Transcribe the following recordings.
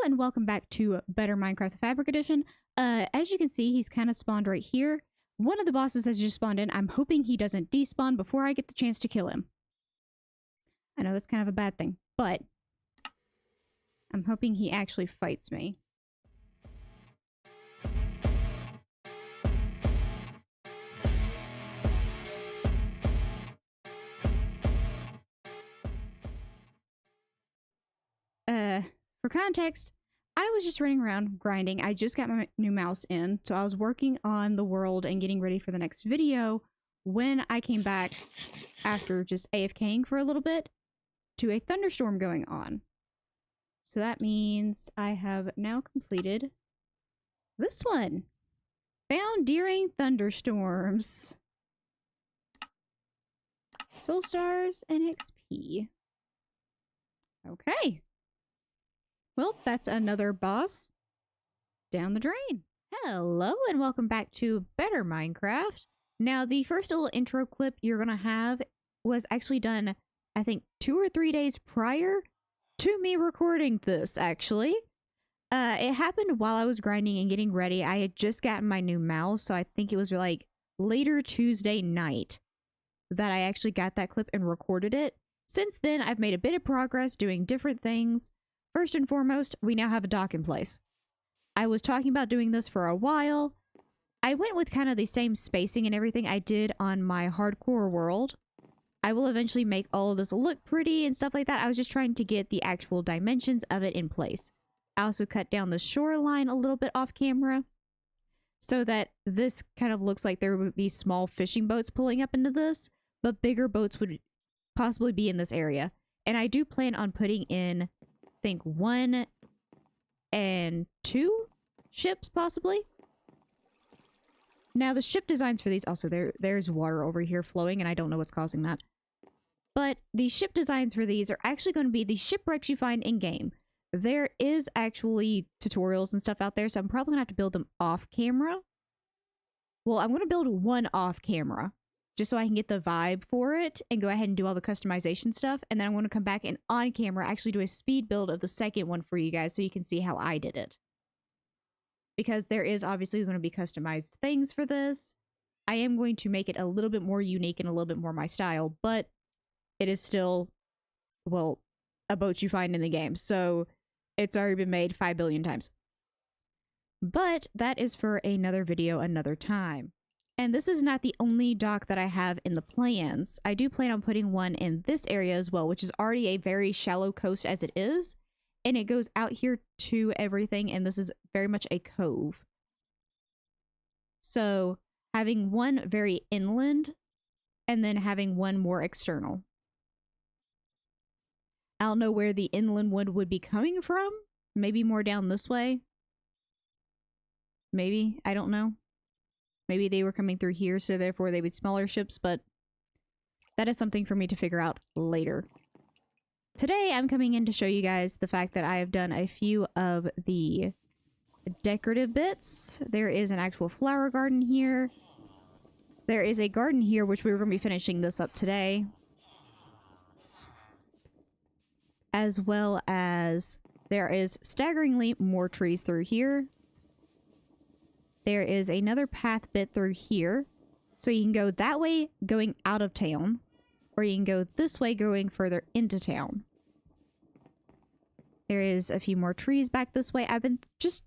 and welcome back to Better Minecraft the Fabric Edition. As you can see, he's kind of spawned right here. One of the bosses has just spawned in. I'm hoping he doesn't despawn before I get the chance to kill him. I know that's kind of a bad thing, but I'm hoping he actually fights me. For context, I was just running around grinding. I just got my new mouse in, so I was working on the world and getting ready for the next video when I came back after just AFKing for a little bit to a thunderstorm going on. So that means I have now completed this one. Found during thunderstorms. Soul stars and XP. Okay. Well, that's another boss down the drain. Hello and welcome back to Better Minecraft. Now, the first little intro clip you're going to have was actually done, I think, 2 or 3 days prior to me recording this, actually. It happened while I was grinding and getting ready. I had just gotten my new mouse, so I think it was like later Tuesday night that I actually got that clip and recorded it. Since then, I've made a bit of progress doing different things. First and foremost, we now have a dock in place. I was talking about doing this for a while. I went with kind of the same spacing and everything I did on my hardcore world. I will eventually make all of this look pretty and stuff like that. I was just trying to get the actual dimensions of it in place. I also cut down the shoreline a little bit off camera so that this kind of looks like there would be small fishing boats pulling up into this, but bigger boats would possibly be in this area. And I do plan on putting in, I think, 1 and 2 ships possibly. Now the ship designs for these, also there's water over here flowing and I don't know what's causing that. But the ship designs for these are actually going to be the shipwrecks you find in game. There is actually tutorials and stuff out there, so I'm probably gonna have to build them off camera. Well, I'm gonna build one off camera just so I can get the vibe for it and go ahead and do all the customization stuff. And then I'm gonna come back and on camera actually do a speed build of the second one for you guys so you can see how I did it. Because there is obviously going to be customized things for this. I am going to make it a little bit more unique and a little bit more my style, but it is still, well, a boat you find in the game. So it's already been made 5 billion times. But that is for another video another time. And this is not the only dock that I have in the plans. I do plan on putting one in this area as well, which is already a very shallow coast as it is. And it goes out here to everything, and this is very much a cove. So having one very inland and then having one more external. I don't know where the inland one would be coming from. Maybe more down this way. Maybe. I don't know. Maybe they were coming through here, so therefore they would be smaller ships, but that is something for me to figure out later. Today, I'm coming in to show you guys the fact that I have done a few of the decorative bits. There is an actual flower garden here. There is a garden here, which we're going to be finishing this up today. As well as there is staggeringly more trees through here. There is another path bit through here. So you can go that way going out of town, or you can go this way going further into town. There is a few more trees back this way. I've been just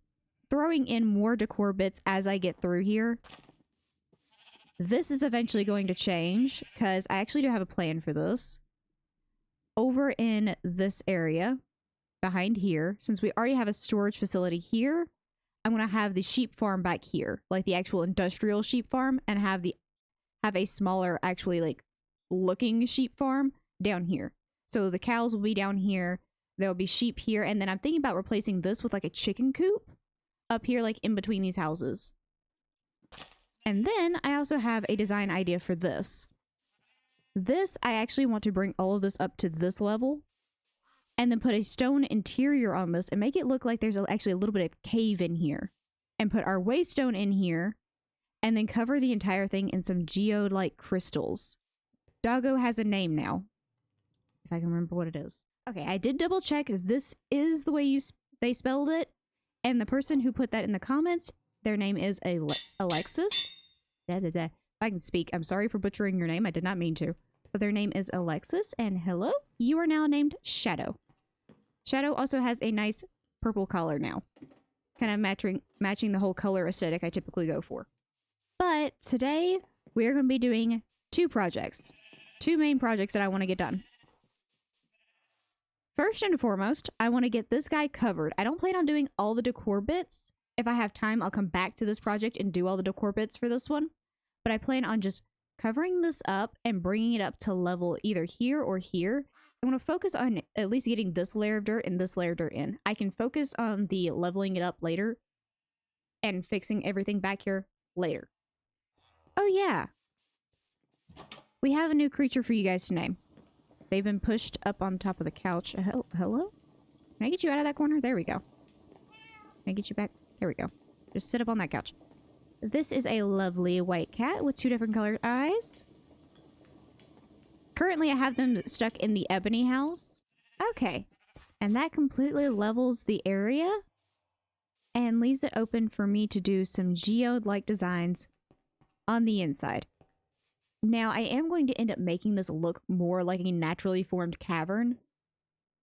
throwing in more decor bits as I get through here. This is eventually going to change because I actually do have a plan for this. Over in this area, behind here, since we already have a storage facility here, I'm going to have the sheep farm back here, like the actual industrial sheep farm, and have a smaller, actually like looking sheep farm down here. So the cows will be down here. There'll be sheep here, and then I'm thinking about replacing this with like a chicken coop up here, like in between these houses. And then I also have a design idea for this. This, I actually want to bring all of this up to this level and then put a stone interior on this and make it look like there's actually a little bit of cave in here, and put our waystone in here and then cover the entire thing in some geode-like crystals. Doggo has a name now, if I can remember what it is. Okay, I did double check. This is the way you they spelled it. And the person who put that in the comments, their name is Alexis. If I can speak, I'm sorry for butchering your name. I did not mean to. But their name is Alexis. And hello, you are now named Shadow. Shadow also has a nice purple collar now. Kind of matching the whole color aesthetic I typically go for. But today, we're going to be doing two projects. Two main projects that I want to get done. First and foremost, I want to get this guy covered. I don't plan on doing all the decor bits. If I have time, I'll come back to this project and do all the decor bits for this one. But I plan on just covering this up and bringing it up to level either here or here. I want to focus on at least getting this layer of dirt and this layer of dirt in. I can focus on the leveling it up later and fixing everything back here later. Oh yeah. We have a new creature for you guys to name. They've been pushed up on top of the couch. Hello? Can I get you out of that corner? There we go. Can I get you back? There we go. Just sit up on that couch. This is a lovely white cat with two different colored eyes. Currently, I have them stuck in the ebony house. Okay. And that completely levels the area and leaves it open for me to do some geode-like designs on the inside. Now, I am going to end up making this look more like a naturally formed cavern.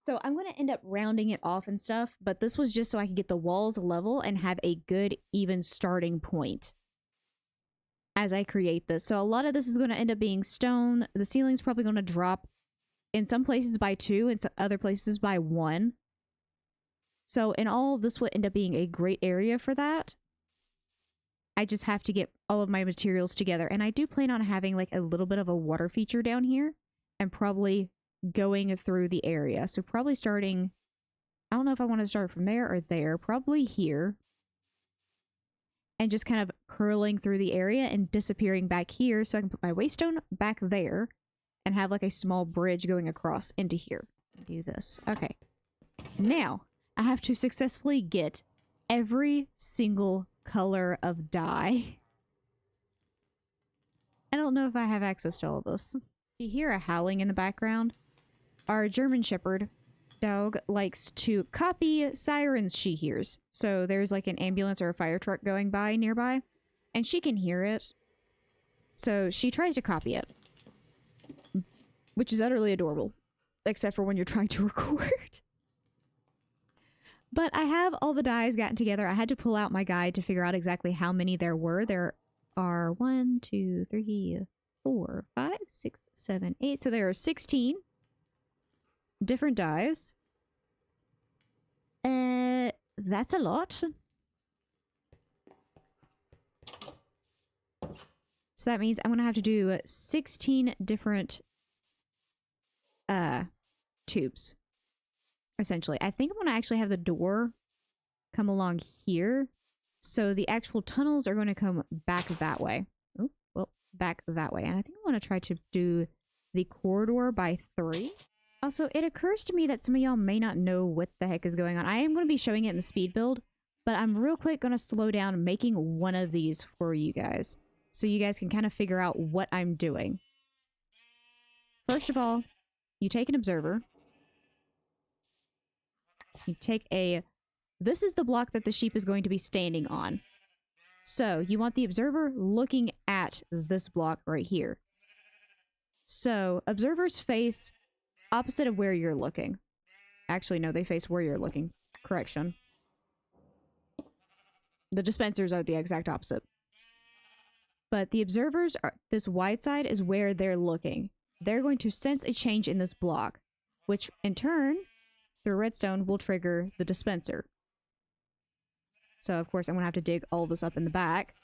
So I'm going to end up rounding it off and stuff, but this was just so I could get the walls level and have a good, even starting point as I create this. So a lot of this is going to end up being stone. The ceiling's probably going to drop in some places by 2 and some other places by 1. So in all, this would end up being a great area for that. I just have to get all of my materials together. And I do plan on having like a little bit of a water feature down here and probably going through the area. So probably starting, I don't know if I want to start from there or there, probably here. And just kind of curling through the area and disappearing back here so I can put my waystone back there and have like a small bridge going across into here. Do this. Okay. Now, I have to successfully get every single color of dye. I don't know if I have access to all of this. You hear a howling in the background. Our German Shepherd dog likes to copy sirens she hears. So there's like an ambulance or a fire truck going by nearby, and she can hear it. So she tries to copy it, which is utterly adorable, except for when you're trying to record. But I have all the dyes gotten together. I had to pull out my guide to figure out exactly how many there were. There are 1, 2, 3, 4, 5, 6, 7, 8. So there are 16 different dyes. That's a lot. So that means I'm going to have to do 16 different tubes. Essentially. I think I'm going to actually have the door come along here. So the actual tunnels are going to come back that way. Oh, well, back that way. And I think I want to try to do the corridor by 3. Also, it occurs to me that some of y'all may not know what the heck is going on. I am going to be showing it in the speed build, but I'm real quick going to slow down making one of these for you guys. So you guys can kind of figure out what I'm doing. First of all, you take an observer. You take a... This is the block that the sheep is going to be standing on. So, you want the observer looking at this block right here. So, observers face opposite of where you're looking. Actually, no, they face where you're looking. Correction. The dispensers are the exact opposite. But the observers, this wide side is where they're looking. They're going to sense a change in this block, which in turn... through redstone will trigger the dispenser. So, of course, I'm going to have to dig all this up in the back.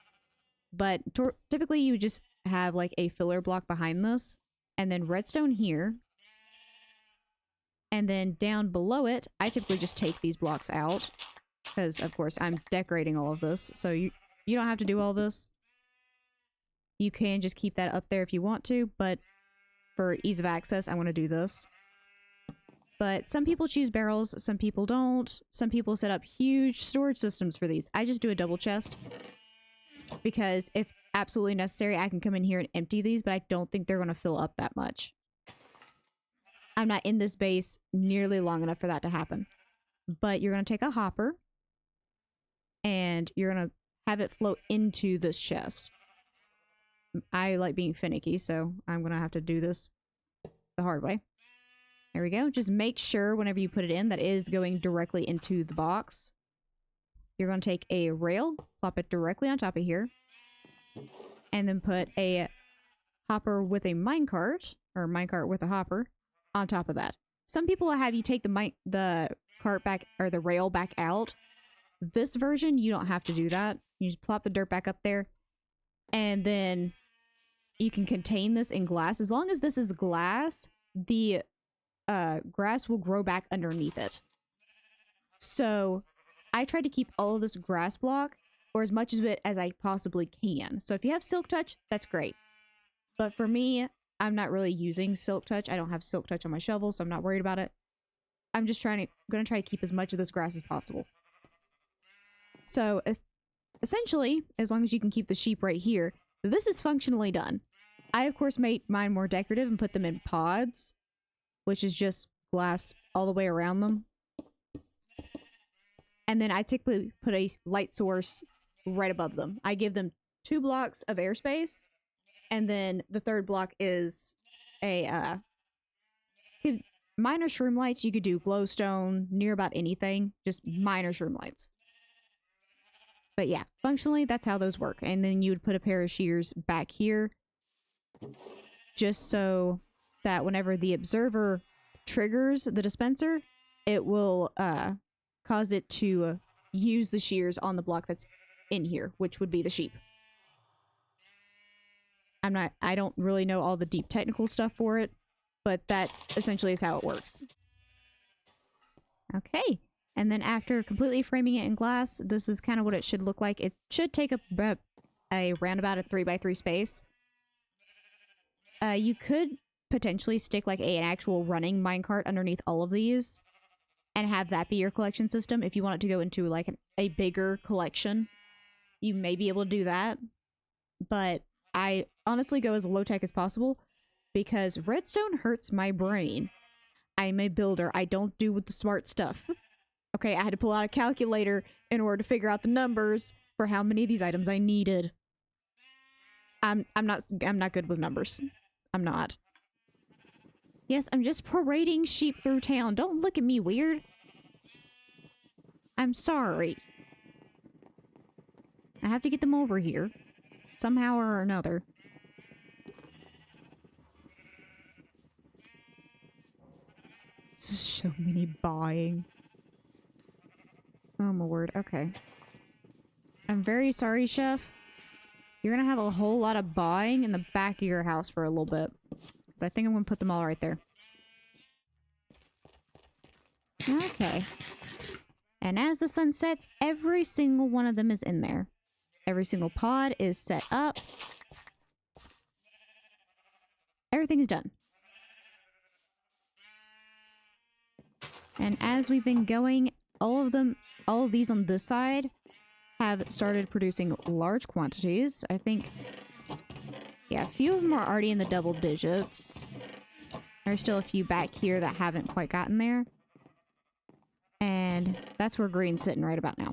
But typically, you just have, like, a filler block behind this. And then redstone here. And then down below it, I typically just take these blocks out. Because, of course, I'm decorating all of this. So, you don't have to do all this. You can just keep that up there if you want to. But for ease of access, I want to do this. But some people choose barrels, some people don't. Some people set up huge storage systems for these. I just do a double chest. Because if absolutely necessary, I can come in here and empty these, but I don't think they're going to fill up that much. I'm not in this base nearly long enough for that to happen. but you're going to take a hopper and you're going to have it float into this chest. I like being finicky, so I'm going to have to do this the hard way. There we go. Just make sure whenever you put it in that it is going directly into the box. You're going to take a rail, plop it directly on top of here, and then put a hopper with a minecart, or minecart with a hopper, on top of that. Some people will have you take the cart back, or the rail back out. This version, you don't have to do that. You just plop the dirt back up there, and then you can contain this in glass. As long as this is glass, the grass will grow back underneath it. So I try to keep all of this grass block, or as much of it as I possibly can. So if you have Silk Touch, that's great. But for me, I'm not really using Silk Touch. I don't have Silk Touch on my shovel, so I'm not worried about it. I'm just going to try to keep as much of this grass as possible. So essentially, as long as you can keep the sheep right here, this is functionally done. I, of course, made mine more decorative and put them in pods, which is just glass all the way around them. And then I typically put a light source right above them. I give them 2 blocks of airspace, and then the third block is a minor shroom lights. You could do glowstone, near about anything, just minor shroom lights. But yeah, functionally, that's how those work. And then you would put a pair of shears back here, just so that whenever the observer triggers the dispenser, it will cause it to use the shears on the block that's in here, which would be the sheep. I don't really know all the deep technical stuff for it, but that essentially is how it works. Okay, and then after completely framing it in glass, this is kind of what it should look like. It should take up a roundabout a 3x3 space. You could potentially stick like an actual running minecart underneath all of these and have that be your collection system. If you want it to go into like a bigger collection, you may be able to do that. But I honestly go as low tech as possible because redstone hurts my brain. I'm a builder. I don't do with the smart stuff. Okay, I had to pull out a calculator in order to figure out the numbers for how many of these items I needed. I'm not good with numbers. I'm not. Yes, I'm just parading sheep through town. Don't look at me weird. I'm sorry. I have to get them over here. Somehow or another. So many buying. Oh my word. Okay. I'm very sorry, Chef. You're gonna have a whole lot of buying in the back of your house for a little bit. Because I think I'm gonna put them all right there. Okay. And as the sun sets, every single one of them is in there. Every single pod is set up. Everything's done. And as we've been going, all of these on this side have started producing large quantities. I think, yeah, a few of them are already in the double digits. There's still a few back here that haven't quite gotten there. And that's where green's sitting right about now.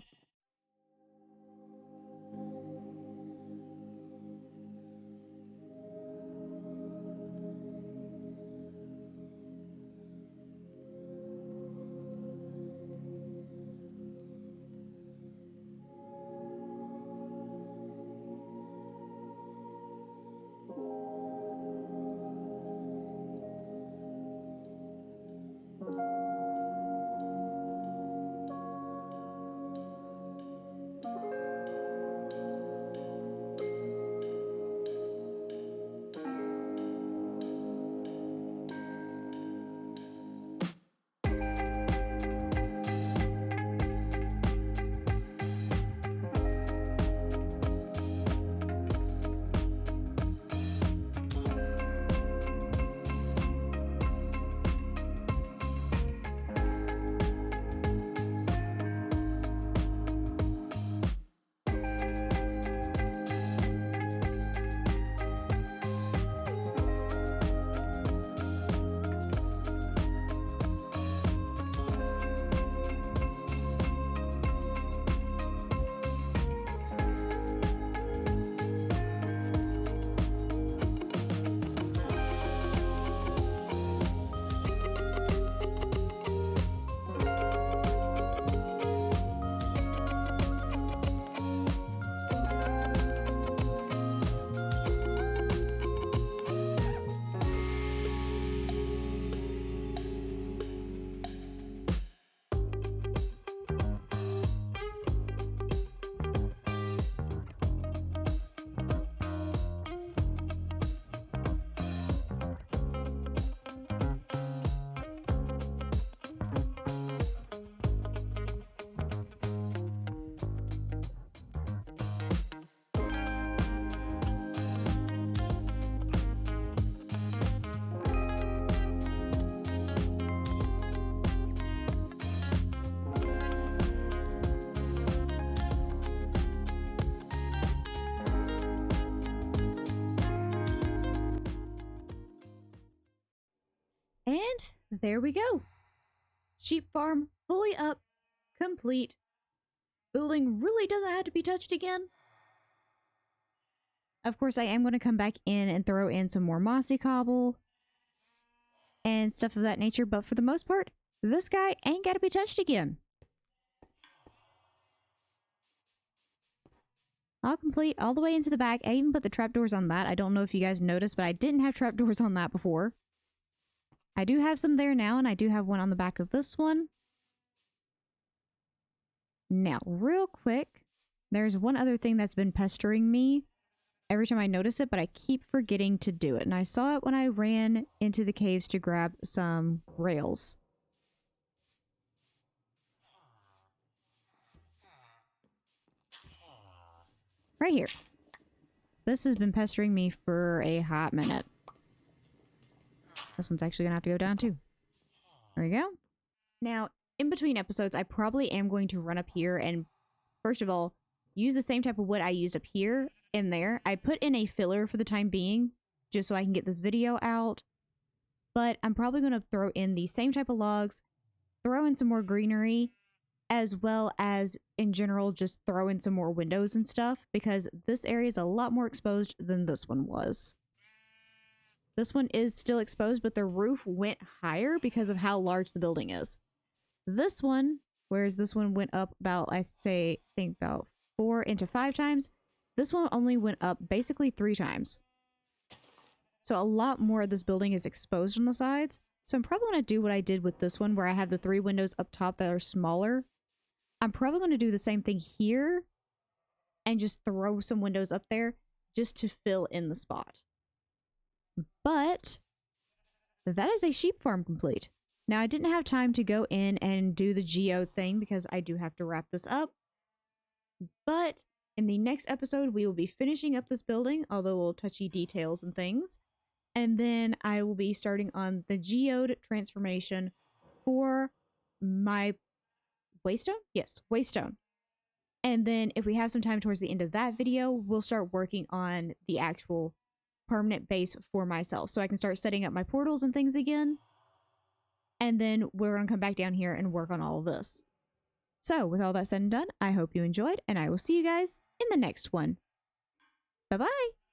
And there we go. Sheep farm fully up, complete. Building really doesn't have to be touched again. Of course, I am going to come back in and throw in some more mossy cobble and stuff of that nature, but for the most part, this guy ain't got to be touched again. I'll complete all the way into the back. I even put the trapdoors on that. I don't know if you guys noticed, but I didn't have trapdoors on that before. I do have some there now, and I do have one on the back of this one. Now, real quick, there's one other thing that's been pestering me every time I notice it, but I keep forgetting to do it. And I saw it when I ran into the caves to grab some rails. Right here. This has been pestering me for a hot minute. This one's actually going to have to go down too. There we go. Now, in between episodes, I probably am going to run up here and, first of all, use the same type of wood I used up here in there. I put in a filler for the time being, just so I can get this video out. But I'm probably going to throw in the same type of logs, throw in some more greenery, as well as, in general, just throw in some more windows and stuff, because this area is a lot more exposed than this one was. This one is still exposed, but the roof went higher because of how large the building is. This one, whereas this one went up about, I think about 4 into 5 times, this one only went up basically 3 times. So a lot more of this building is exposed on the sides. So I'm probably going to do what I did with this one, where I have the 3 windows up top that are smaller. I'm probably going to do the same thing here and just throw some windows up there just to fill in the spot. But that is a sheep farm complete. Now, I didn't have time to go in and do the geo thing because I do have to wrap this up. But in the next episode, we will be finishing up this building, although little touchy details and things. And then I will be starting on the geode transformation for my waystone? Yes, waystone. And then if we have some time towards the end of that video, we'll start working on the actual permanent base for myself, so I can start setting up my portals and things again. And then we're going to come back down here and work on all of this. So with all that said and done, I hope you enjoyed, and I will see you guys in the next one. Bye-bye!